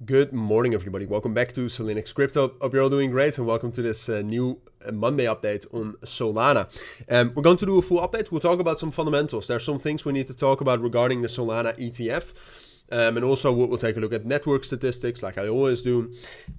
Good morning, everybody. Welcome back to Cilinix Crypto. Hope you're all doing great, and welcome to this new Monday update on Solana. We're going to do a full update. We'll talk about some fundamentals. There's some things we need to talk about regarding the Solana ETF. And also we'll take a look at network statistics like I always do.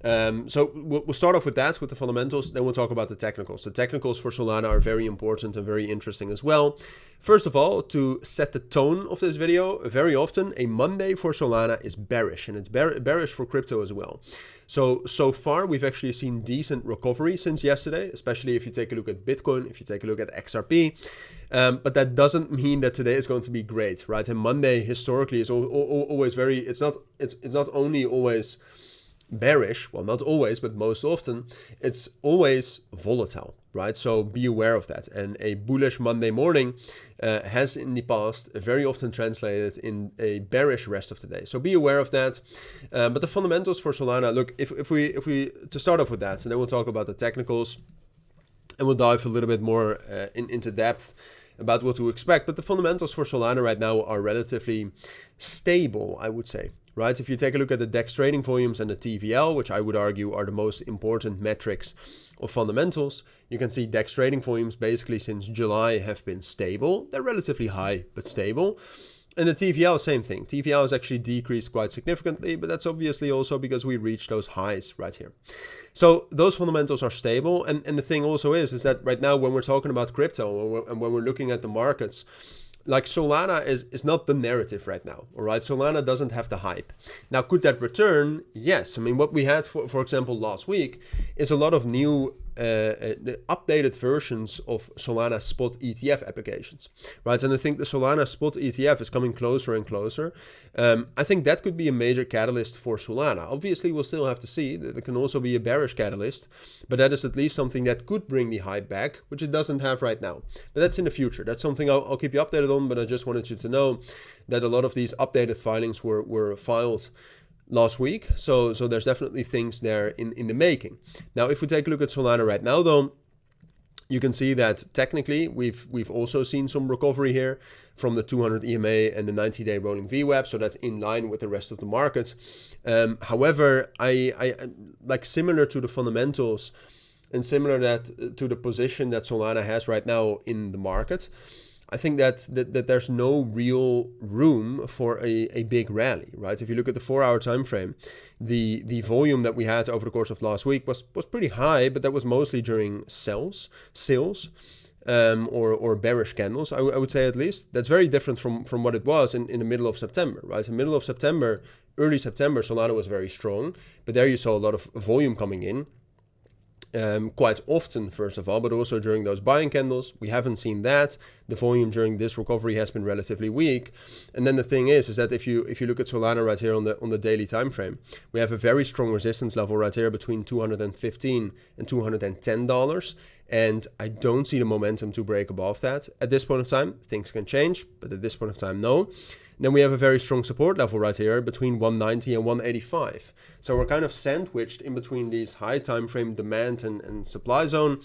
So we'll start off with that, with the fundamentals. Then we'll talk about the technicals. The technicals for Solana are very important and very interesting as well. First of all, to set the tone of this video, very often a Monday for Solana is bearish, and it's bearish for crypto as well. So far, we've actually seen decent recovery since yesterday, especially if you take a look at Bitcoin, if you take a look at XRP. But that doesn't mean that today is going to be great, right? And Monday historically is always very, it's not only always bearish, well, not always, but most often, it's always volatile, right? So be aware of that. And a bullish Monday morning has in the past very often translated in a bearish rest of the day. So be aware of that. But the fundamentals for Solana, look, if we to start off with that, and then we'll talk about the technicals, and we'll dive a little bit more into depth about what to expect. But the fundamentals for Solana right now are relatively stable, I would say. Right? If you take a look at the DEX trading volumes and the TVL, which I would argue are the most important metrics of fundamentals, you can see DEX trading volumes basically since July have been stable. They're relatively high, but stable. And the TVL, same thing. TVL has actually decreased quite significantly, but that's obviously also because we reached those highs right here. So those fundamentals are stable. And the thing also is that right now when we're talking about crypto and when we're looking at the markets, like Solana is not the narrative right now, all right? Solana doesn't have the hype. Now, could that return? Yes. I mean, what we had, for example, last week is a lot of new updated versions of Solana spot ETF applications, right? And I think the Solana spot ETF is coming closer and closer. I think that could be a major catalyst for Solana. Obviously, we'll still have to see. There can also be a bearish catalyst, but that is at least something that could bring the hype back, which it doesn't have right now. But that's in the future. That's something I'll keep you updated on, but I just wanted you to know that a lot of these updated filings were filed last week, so there's definitely things there in the making. Now, if we take a look at Solana right now, though, you can see that technically we've also seen some recovery here from the 200 EMA and the 90-day rolling VWAP, so that's in line with the rest of the market. However, I like similar to the fundamentals and similar to the position that Solana has right now in the market, I think that there's no real room for a big rally, right? If you look at the 4-hour time frame, the volume that we had over the course of last week was pretty high, but that was mostly during sales, or bearish candles, I would say at least. That's very different from what it was in the middle of September, right? In the middle of September, early September, Solana was very strong, but there you saw a lot of volume coming in. Quite often, first of all, but also during those buying candles. We haven't seen that. The volume during this recovery has been relatively weak. And then the thing is that if you look at Solana right here on the daily time frame, we have a very strong resistance level right here between $215 and $210. And I don't see the momentum to break above that. At this point in time, things can change, but at this point in time, no. Then we have a very strong support level right here between 190 and 185. So we're kind of sandwiched in between these high time frame demand and supply zone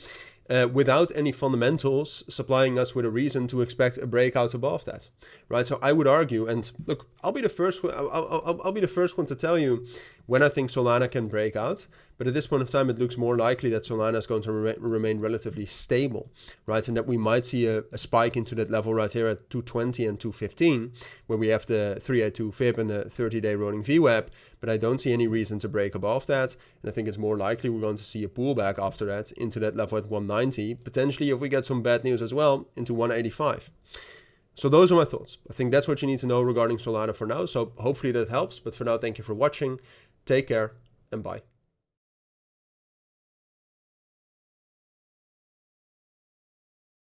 without any fundamentals supplying us with a reason to expect a breakout above that, right? So I would argue, and look, I'll be the first one to tell you when I think Solana can break out. But at this point in time, it looks more likely that Solana is going to remain relatively stable, right? And that we might see a spike into that level right here at 220 and 215, where we have the 382 fib and the 30-day rolling VWAP. But I don't see any reason to break above that. And I think it's more likely we're going to see a pullback after that into that level at 190, potentially if we get some bad news as well, into 185. So those are my thoughts. I think that's what you need to know regarding Solana for now. So hopefully that helps. But for now, thank you for watching. Take care and bye.